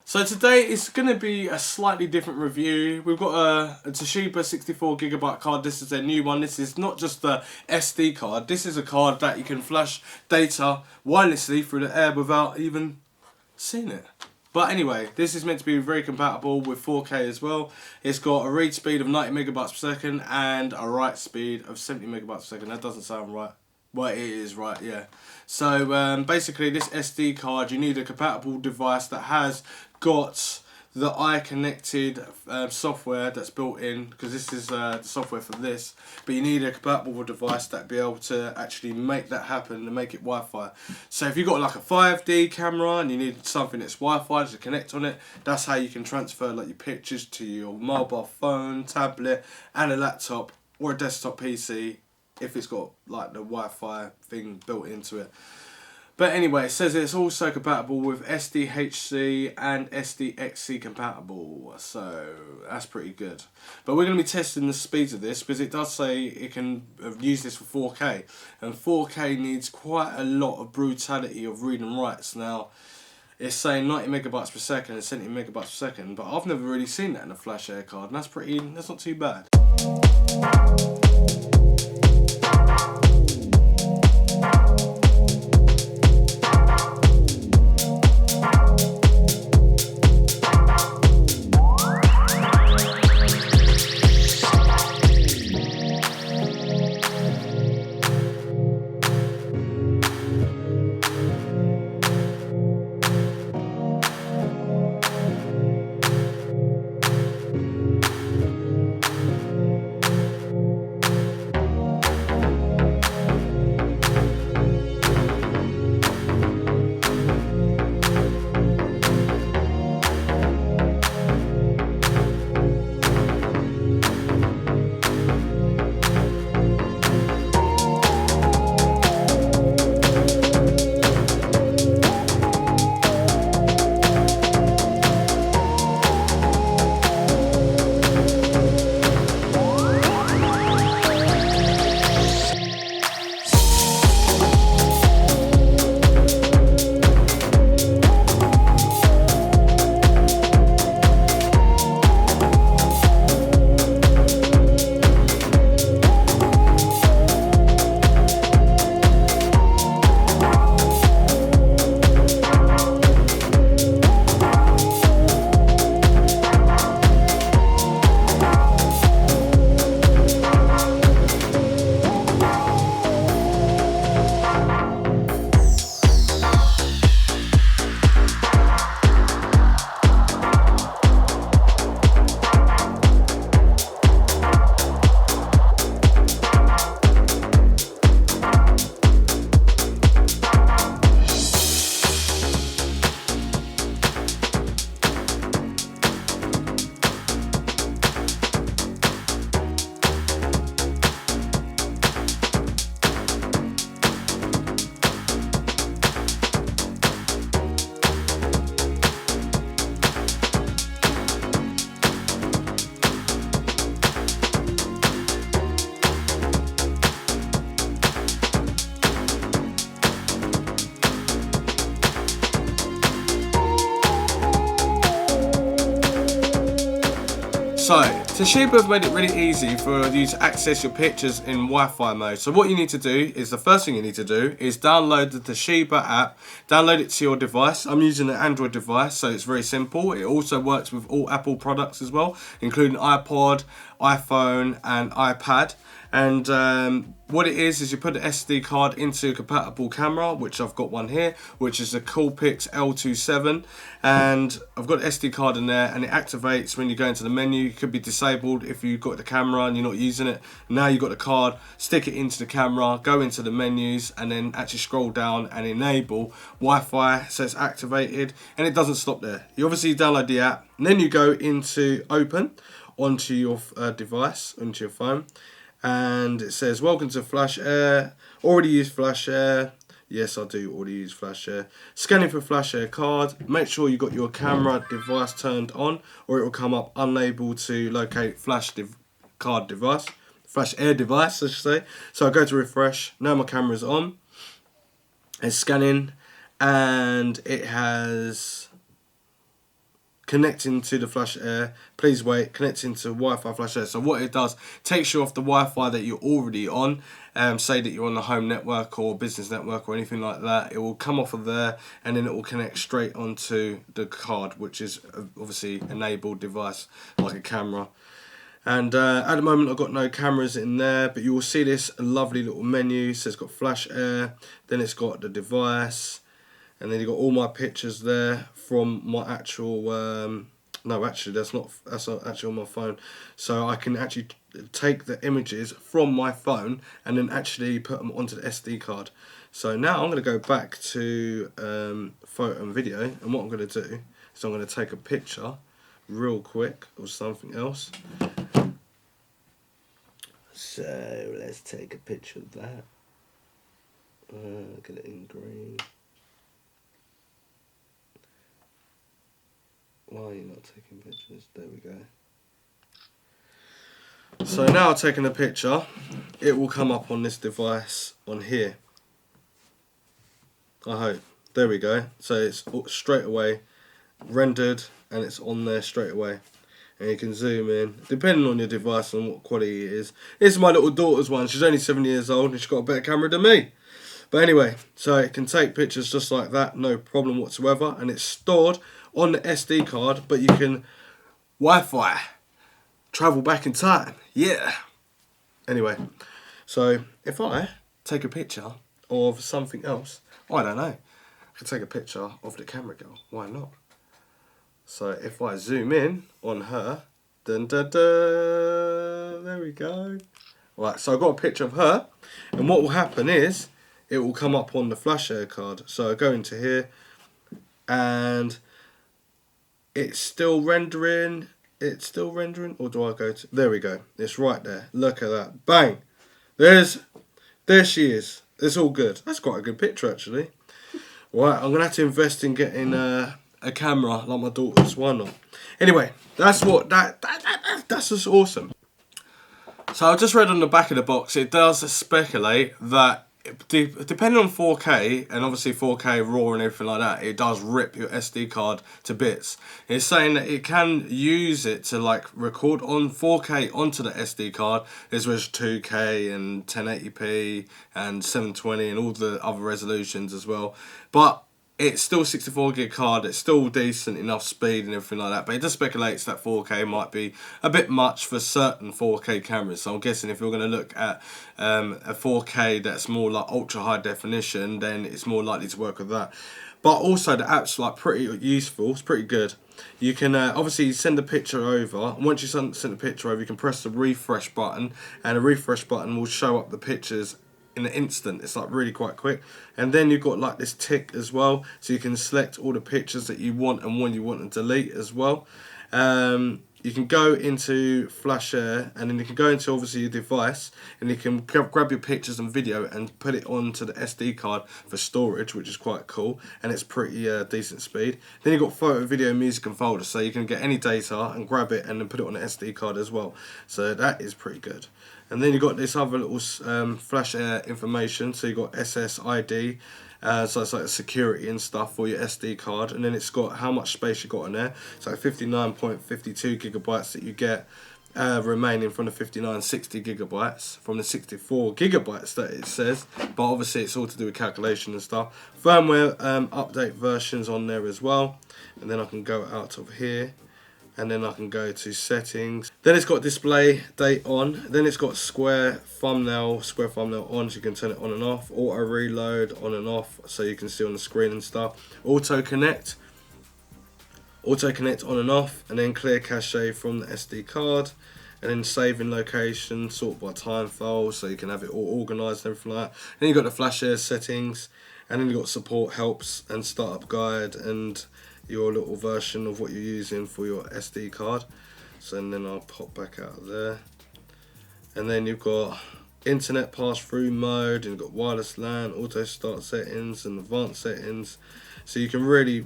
So today it's going to be a slightly different review. We've got a Toshiba 64GB card. This is a new one. This is not just the SD card. This is a card that you can flash data wirelessly through the air without even seeing it. But anyway, this is meant to be very compatible with 4K as well. It's got a read speed of 90 megabytes per second and a write speed of 70 megabytes per second. That doesn't sound right. Well, it is right, yeah. So basically this SD card, you need a compatible device that has got the eye-connected software that's built in, because this is the software for this, but you need a compatible device that be able to actually make that happen and make it Wi-Fi. So if you've got like a 5D camera and you need something that's Wi-Fi to connect on it, that's how you can transfer like your pictures to your mobile phone, tablet and a laptop or a desktop PC if it's got like the Wi-Fi thing built into it. But anyway, it says it's also compatible with Sdhc and Sdhc compatible, so that's pretty good. But we're going to be testing the speeds of this because it does say it can use this for 4K, and 4K needs quite a lot of brutality of read and writes. Now, it's saying 90 megabytes per second and 70 megabytes per second, but I've never really seen that in a FlashAir card, and that's not too bad. So, Toshiba have made it really easy for you to access your pictures in Wi-Fi mode. So what you need to do is, the first thing you need to do is download the Toshiba app, download it to your device. I'm using an Android device, so it's very simple. It also works with all Apple products as well, including iPod, iPhone and iPad. And what it is you put the SD card into a compatible camera, which I've got one here, which is a Coolpix L27, and I've got the SD card in there, and it activates when you go into the menu. It could be disabled if you've got the camera and you're not using it. Now you've got the card, stick it into the camera, go into the menus, and then actually scroll down and enable Wi-Fi, so it's activated, and it doesn't stop there. You obviously download the app, and then you go into open onto your device, onto your phone, and it says welcome to FlashAir, already use FlashAir. Yes, I do already use FlashAir. Scanning for FlashAir card. Make sure you got your camera device turned on, or it will come up unable to locate card device, FlashAir device I should say. So I go to refresh. Now my camera's on. It's scanning, and it has connecting to the FlashAir. Please wait, connecting to Wi-Fi FlashAir. So what it does, takes you off the Wi-Fi that you're already on. Say that you're on the home network or business network or anything like that. It will come off of there and then it will connect straight onto the card, which is obviously enabled device like a camera. And at the moment I've got no cameras in there, but you will see this lovely little menu. So it's got FlashAir, then it's got the device, and then you've got all my pictures there from my actual, no actually that's not actually on my phone. So I can actually take the images from my phone and then actually put them onto the SD card. So now I'm going to go back to photo and video, and what I'm going to do is I'm going to take a picture real quick of something else. So let's take a picture of that. Get it in green. Why are you not taking pictures? There we go. So now taking a picture, it will come up on this device on here. I hope. There we go. So it's straight away rendered and it's on there straight away. And you can zoom in, depending on your device and what quality it is. This is my little daughter's one. She's only 7 years old and she's got a better camera than me. But anyway, so it can take pictures just like that, no problem whatsoever. And it's stored on the SD card, but you can Wi-Fi, travel back in time. Yeah. Anyway, so if I take a picture of something else, I don't know, I could take a picture of the camera girl. Why not? So if I zoom in on her, dun, dun, dun, there we go. Right, so I've got a picture of her, and what will happen is it will come up on the FlashAir card. So I go into here, and it's still rendering. It's still rendering, or do I go to? There we go. It's right there. Look at that. Bang. There she is. It's all good. That's quite a good picture actually. Right, I'm gonna have to invest in getting a camera like my daughter's. Why not? Anyway, that's what that's just awesome. So I just read on the back of the box, it does speculate that depending on 4K, and obviously 4K RAW and everything like that, it does rip your SD card to bits. It's saying that it can use it to like record on 4K onto the SD card, as well as 2K and 1080p and 720 and all the other resolutions as well. But it's still 64 gig card, it's still decent enough speed and everything like that, but it just speculates that 4K might be a bit much for certain 4K cameras. So I'm guessing if you're going to look at a 4K that's more like ultra high definition, then it's more likely to work with that. But also the app's like pretty useful, it's pretty good. You can obviously send a picture over, and once you send the picture over, you can press the refresh button, and the refresh button will show up the pictures in an instant. It's like really quite quick. And then you've got like this tick as well, so you can select all the pictures that you want and one you want to delete as well. You can go into FlashAir, and then you can go into obviously your device, and you can grab your pictures and video and put it onto the SD card for storage, which is quite cool, and it's pretty decent speed. Then you've got photo, video, music and folders, so you can get any data and grab it and then put it on the SD card as well. So that is pretty good. And then you've got this other little FlashAir information, so you've got SSID, so it's like security and stuff for your SD card, and then it's got how much space you got in there. So 59.52 gigabytes that you get remaining from the 5960 gigabytes from the 64 gigabytes that it says, but obviously it's all to do with calculation and stuff. Firmware update versions on there as well, and then I can go out of here. And then I can go to settings. Then it's got display date on. Then it's got square thumbnail on, so you can turn it on and off. Auto reload on and off, so you can see on the screen and stuff. Auto connect on and off, and then clear cache from the SD card. And then saving location, sort by time files, so you can have it all organised and everything like that. Then you've got the FlashAir settings, and then you've got support helps and startup guide and your little version of what you're using for your SD card. So and then I'll pop back out of there, and then you've got internet pass-through mode, and you've got wireless LAN, auto start settings and advanced settings. So you can really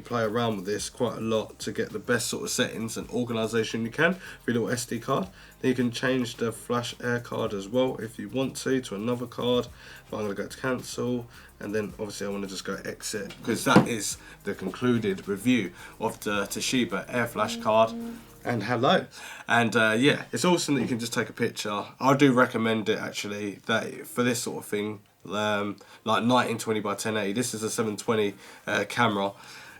play around with this quite a lot to get the best sort of settings and organisation you can for your little SD card. Then you can change the FlashAir card as well if you want to another card. But I'm going to go to cancel, and then obviously I want to just go exit, because that is the concluded review of the Toshiba Air Flash card. And hello, and yeah, it's awesome that you can just take a picture. I do recommend it actually, that for this sort of thing, like 1920 by 1080. This is a 720 camera,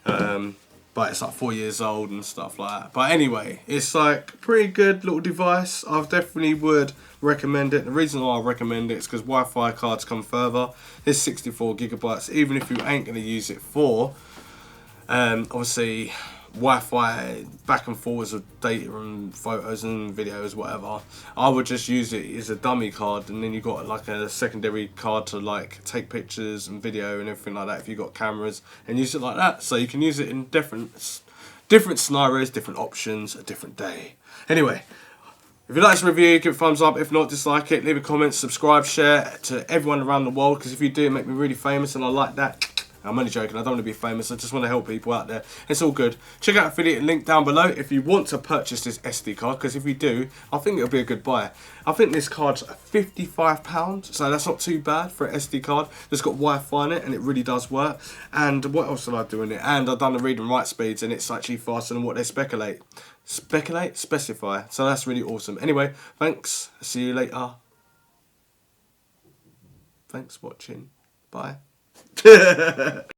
but it's like 4 years old and stuff like that. But anyway, it's like a pretty good little device. I definitely would recommend it. The reason why I recommend it is because Wi-Fi cards come further. It's 64GB, even if you ain't going to use it for obviously Wi-Fi back and forwards of data and photos and videos, whatever. I would just use it as a dummy card, and then you got like a secondary card to like take pictures and video and everything like that if you got cameras, and use it like that. So you can use it in different scenarios, different options, a different day. Anyway, if you like this review, give it a thumbs up. If not, dislike it. Leave a comment, subscribe, share to everyone around the world, because if you do, it make me really famous, and I like that. I'm only joking, I don't want to be famous, I just want to help people out there. It's all good. Check out affiliate link down below if you want to purchase this SD card, because if you do, I think it'll be a good buy. I think this card's £55, so that's not too bad for an SD card. It's got Wi-Fi in it, and it really does work. And what else did I do in it? And I've done the read and write speeds, and it's actually faster than what they specify. So that's really awesome. Anyway, thanks. See you later. Thanks for watching. Bye.